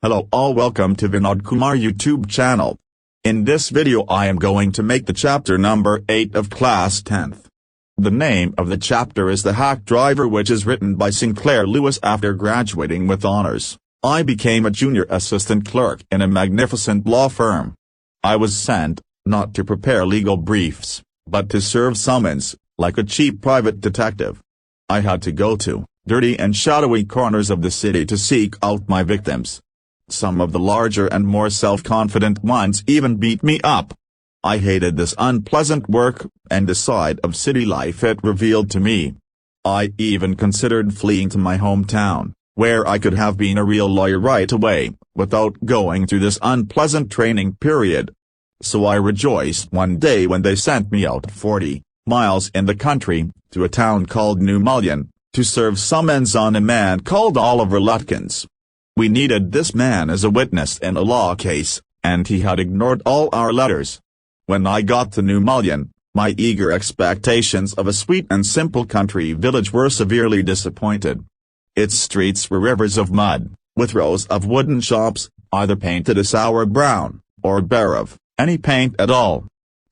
Hello all, welcome to Vinod Kumar YouTube channel. In this video I am going to make the chapter number 8 of class 10th. The name of the chapter is The Hack Driver, which is written by Sinclair Lewis. After graduating with honors, I became a junior assistant clerk in a magnificent law firm. I was sent, not to prepare legal briefs, but to serve summons, like a cheap private detective. I had to go to dirty and shadowy corners of the city to seek out my victims. Some of the larger and more self-confident ones even beat me up. I hated this unpleasant work, and the side of city life it revealed to me. I even considered fleeing to my hometown, where I could have been a real lawyer right away, without going through this unpleasant training period. So I rejoiced one day when they sent me out 40 miles in the country, to a town called Pneumonia, to serve summons on a man called Oliver Lutkins. We needed this man as a witness in a law case, and he had ignored all our letters. When I got to Pneumonia, my eager expectations of a sweet and simple country village were severely disappointed. Its streets were rivers of mud, with rows of wooden shops, either painted a sour brown, or bare of any paint at all.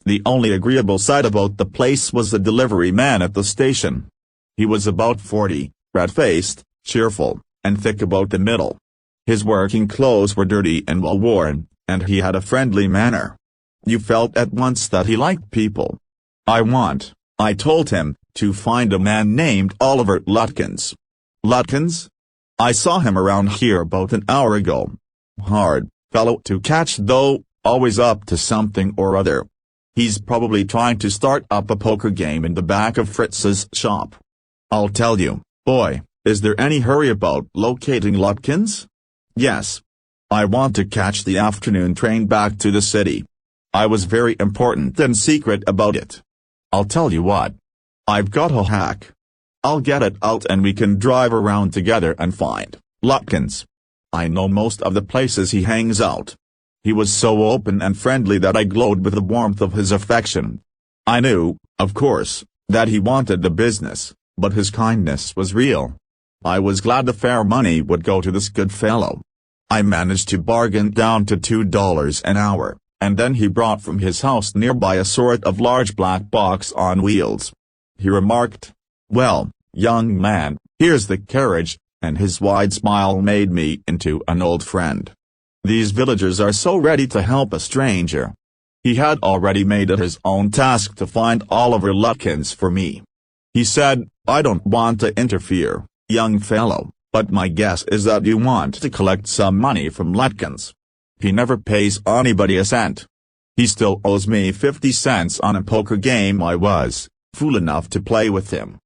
The only agreeable sight about the place was the delivery man at the station. He was about 40, red-faced, cheerful, and thick about the middle. His working clothes were dirty and well-worn, and he had a friendly manner. You felt at once that he liked people. I told him, to find a man named Oliver Lutkins. Lutkins? I saw him around here about an hour ago. Hard fellow to catch though, always up to something or other. He's probably trying to start up a poker game in the back of Fritz's shop. I'll tell you, boy, is there any hurry about locating Lutkins? Yes. I want to catch the afternoon train back to the city. I was very important and secret about it. I'll tell you what. I've got a hack. I'll get it out and we can drive around together and find Lutkins. I know most of the places he hangs out. He was so open and friendly that I glowed with the warmth of his affection. I knew, of course, that he wanted the business, but his kindness was real. I was glad the fair money would go to this good fellow. I managed to bargain down to $2 an hour, and then he brought from his house nearby a sort of large black box on wheels. He remarked, "Well, young man, here's the carriage," and his wide smile made me into an old friend. These villagers are so ready to help a stranger. He had already made it his own task to find Oliver Lutkins for me. He said, "I don't want to interfere, young fellow, but my guess is that you want to collect some money from Lutkins. He never pays anybody a cent. He still owes me 50 cents on a poker game I was fool enough to play with him.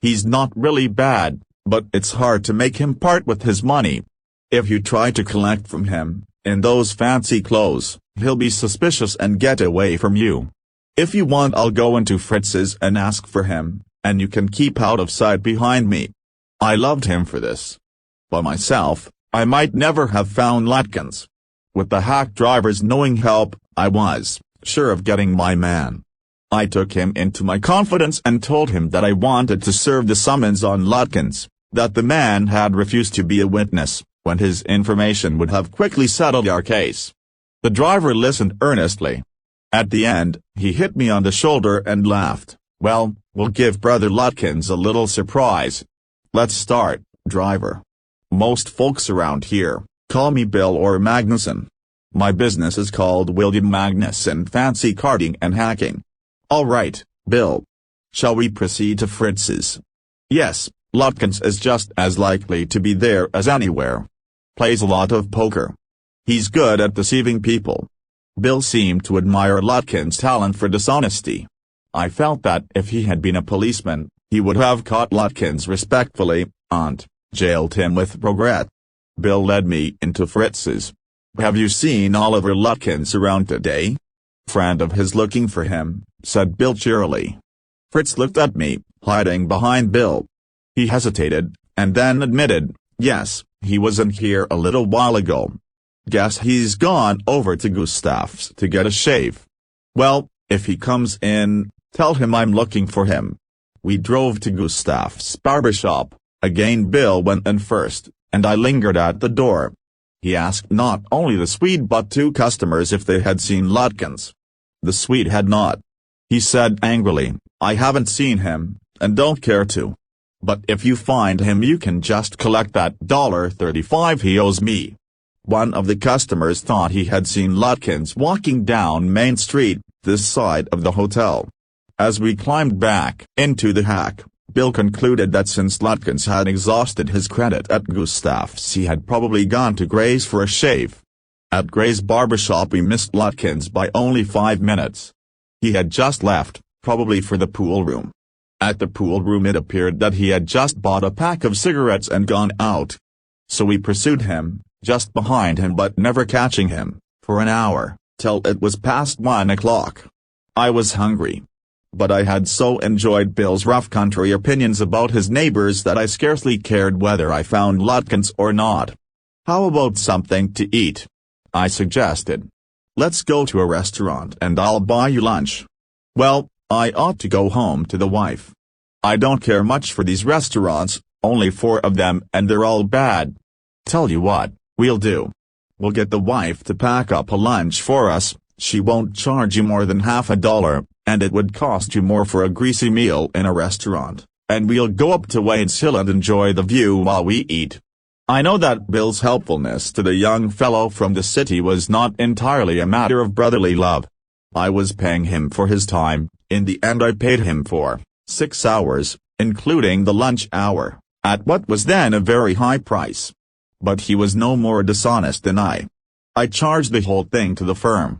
He's not really bad, but it's hard to make him part with his money. If you try to collect from him, in those fancy clothes, he'll be suspicious and get away from you. If you want, I'll go into Fritz's and ask for him, and you can keep out of sight behind me." I loved him for this. By myself, I might never have found Lutkins. With the hack driver's knowing help, I was sure of getting my man. I took him into my confidence and told him that I wanted to serve the summons on Lutkins, that the man had refused to be a witness, when his information would have quickly settled our case. The driver listened earnestly. At the end, he hit me on the shoulder and laughed. "Well, we'll give Brother Lutkins a little surprise. Let's start, driver. Most folks around here call me Bill or Magnuson. My business is called William Magnuson Fancy Carding and Hacking. All right, Bill. Shall we proceed to Fritz's?" "Yes, Lutkins is just as likely to be there as anywhere. Plays a lot of poker. He's good at deceiving people." Bill seemed to admire Lutkins' talent for dishonesty. I felt that if he had been a policeman, he would have caught Lutkins respectfully, and jailed him with regret. Bill led me into Fritz's. "Have you seen Oliver Lutkins around today?" "Friend of his looking for him," said Bill cheerily. Fritz looked at me, hiding behind Bill. He hesitated, and then admitted, "Yes, he was in here a little while ago. Guess he's gone over to Gustav's to get a shave." "Well, if he comes in, tell him I'm looking for him." We drove to Gustav's barbershop. Again Bill went in first, and I lingered at the door. He asked not only the Swede but 2 customers if they had seen Lutkins. The Swede had not. He said angrily, "I haven't seen him, and don't care to. But if you find him you can just collect that $35 he owes me." One of the customers thought he had seen Lutkins walking down Main Street, this side of the hotel. As we climbed back into the hack, Bill concluded that since Lutkins had exhausted his credit at Gustav's he had probably gone to Gray's for a shave. At Gray's barbershop we missed Lutkins by only 5 minutes. He had just left, probably for the pool room. At the pool room it appeared that he had just bought a pack of cigarettes and gone out. So we pursued him, just behind him but never catching him, for an hour, till it was past 1 o'clock. I was hungry. But I had so enjoyed Bill's rough country opinions about his neighbors that I scarcely cared whether I found Lutkins or not. "How about something to eat?" I suggested. "Let's go to a restaurant and I'll buy you lunch." Well, I ought to go home to the wife. I don't care much for these restaurants, only 4 of them and they're all bad. Tell you what, we'll do. We'll get the wife to pack up a lunch for us. She won't charge you more than half a dollar, and it would cost you more for a greasy meal in a restaurant, and we'll go up to Wade's Hill and enjoy the view while we eat. I know that Bill's helpfulness to the young fellow from the city was not entirely a matter of brotherly love. I was paying him for his time. In the end I paid him for 6 hours, including the lunch hour, at what was then a very high price. But he was no more dishonest than I. I charged the whole thing to the firm.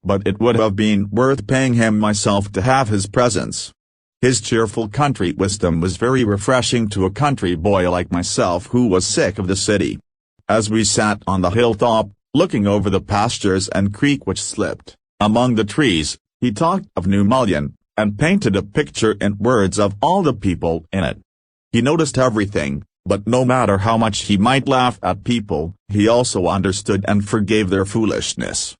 But it would have been worth paying him myself to have his presence. His cheerful country wisdom was very refreshing to a country boy like myself who was sick of the city. As we sat on the hilltop, looking over the pastures and creek which slipped among the trees, he talked of Pneumonia, and painted a picture in words of all the people in it. He noticed everything, but no matter how much he might laugh at people, he also understood and forgave their foolishness.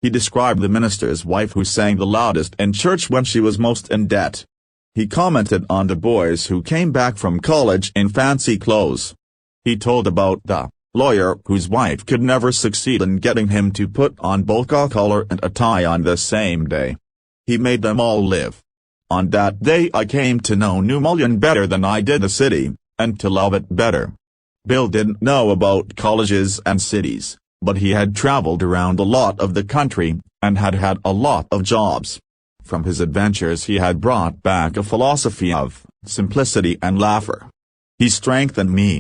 He described the minister's wife who sang the loudest in church when she was most in debt. He commented on the boys who came back from college in fancy clothes. He told about the lawyer whose wife could never succeed in getting him to put on both a collar and a tie on the same day. He made them all live. On that day I came to know Pneumonia better than I did the city, and to love it better. Bill didn't know about colleges and cities, but he had traveled around a lot of the country, and had had a lot of jobs. From his adventures he had brought back a philosophy of simplicity and laughter. He strengthened me.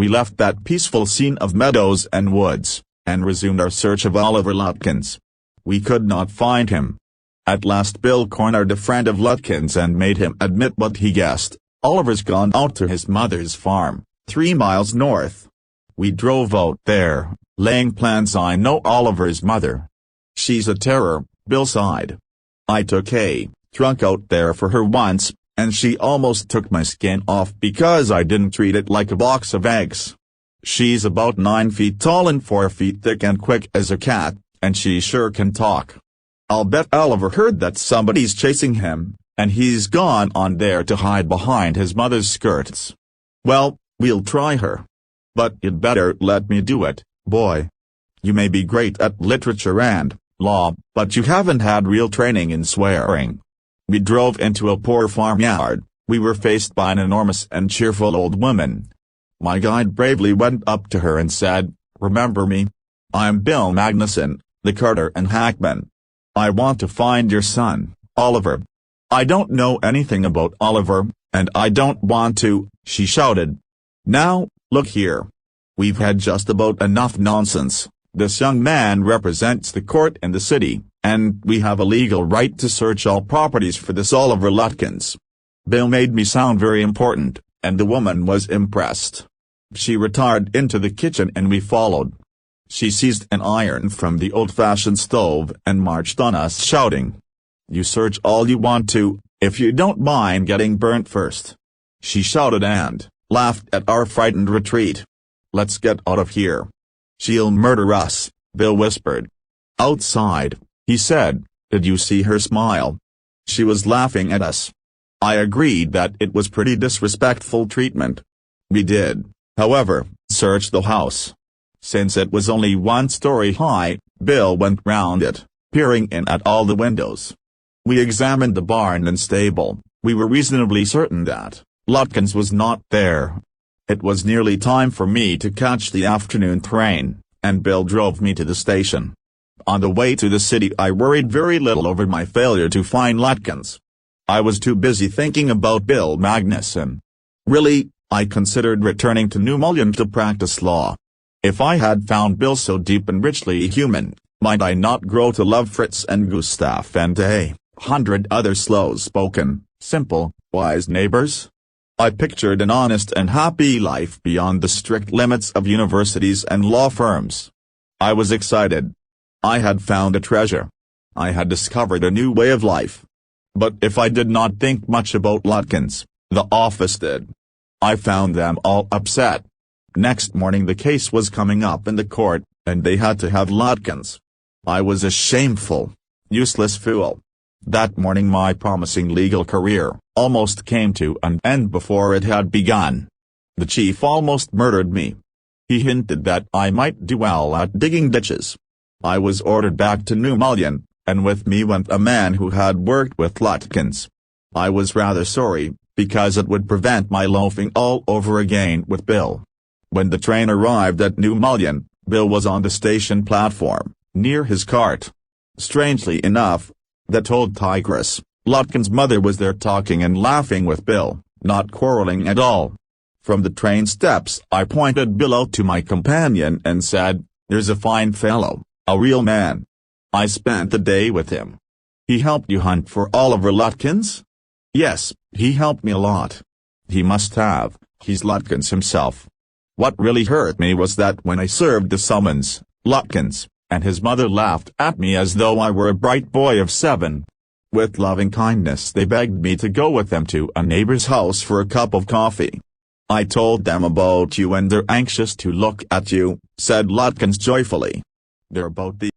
We left that peaceful scene of meadows and woods, and resumed our search of Oliver Lutkins. We could not find him. At last Bill cornered a friend of Lutkins and made him admit what he guessed: Oliver's gone out to his mother's farm, 3 miles north. We drove out there, laying plans. I know Oliver's mother. She's a terror, Bill sighed. I took a trunk out there for her once, and she almost took my skin off because I didn't treat it like a box of eggs. She's about 9 feet tall and 4 feet thick and quick as a cat, and she sure can talk. I'll bet Oliver heard that somebody's chasing him, and he's gone on there to hide behind his mother's skirts. Well, we'll try her. But you'd better let me do it, boy. You may be great at literature and law, but you haven't had real training in swearing. We drove into a poor farmyard. We were faced by an enormous and cheerful old woman. My guide bravely went up to her and said, "Remember me? I'm Bill Magnuson, the carter and hackman. I want to find your son, Oliver." "I don't know anything about Oliver, and I don't want to," she shouted. "Now, look here. We've had just about enough nonsense. This young man represents the court in the city, and we have a legal right to search all properties for this Oliver Lutkins." Bill made me sound very important, and the woman was impressed. She retired into the kitchen and we followed. She seized an iron from the old-fashioned stove and marched on us shouting, "You search all you want to, if you don't mind getting burnt first." She shouted and laughed at our frightened retreat. "Let's get out of here." "She'll murder us," Bill whispered. "Outside," he said, "did you see her smile? She was laughing at us." I agreed that it was pretty disrespectful treatment. We did, however, search the house. Since it was only 1 story high, Bill went round it, peering in at all the windows. We examined the barn and stable. We were reasonably certain that Lutkins was not there. It was nearly time for me to catch the afternoon train, and Bill drove me to the station. On the way to the city I worried very little over my failure to find Lutkins. I was too busy thinking about Bill Magnuson. Really, I considered returning to Pneumonia to practice law. If I had found Bill so deep and richly human, might I not grow to love Fritz and Gustav and 100 other slow-spoken, simple, wise neighbors? I pictured an honest and happy life beyond the strict limits of universities and law firms. I was excited. I had found a treasure. I had discovered a new way of life. But if I did not think much about Lutkins, the office did. I found them all upset. Next morning the case was coming up in the court, and they had to have Lutkins. I was a shameful, useless fool. That morning my promising legal career almost came to an end before it had begun. The chief almost murdered me. He hinted that I might do well at digging ditches. I was ordered back to Pneumonia, and with me went a man who had worked with Lutkins. I was rather sorry, because it would prevent my loafing all over again with Bill. When the train arrived at Pneumonia, Bill was on the station platform, near his cart. Strangely enough, that old tigress, Lutkins' mother, was there talking and laughing with Bill, not quarreling at all. From the train steps I pointed Bill out to my companion and said, "There's a fine fellow, a real man. I spent the day with him." "He helped you hunt for Oliver Lutkins?" "Yes, he helped me a lot." "He must have, he's Lutkins himself." What really hurt me was that when I served the summons, Lutkins and his mother laughed at me as though I were a bright boy of 7. With loving kindness they begged me to go with them to a neighbor's house for a cup of coffee. "I told them about you and they're anxious to look at you," said Lutkins joyfully. "They're about the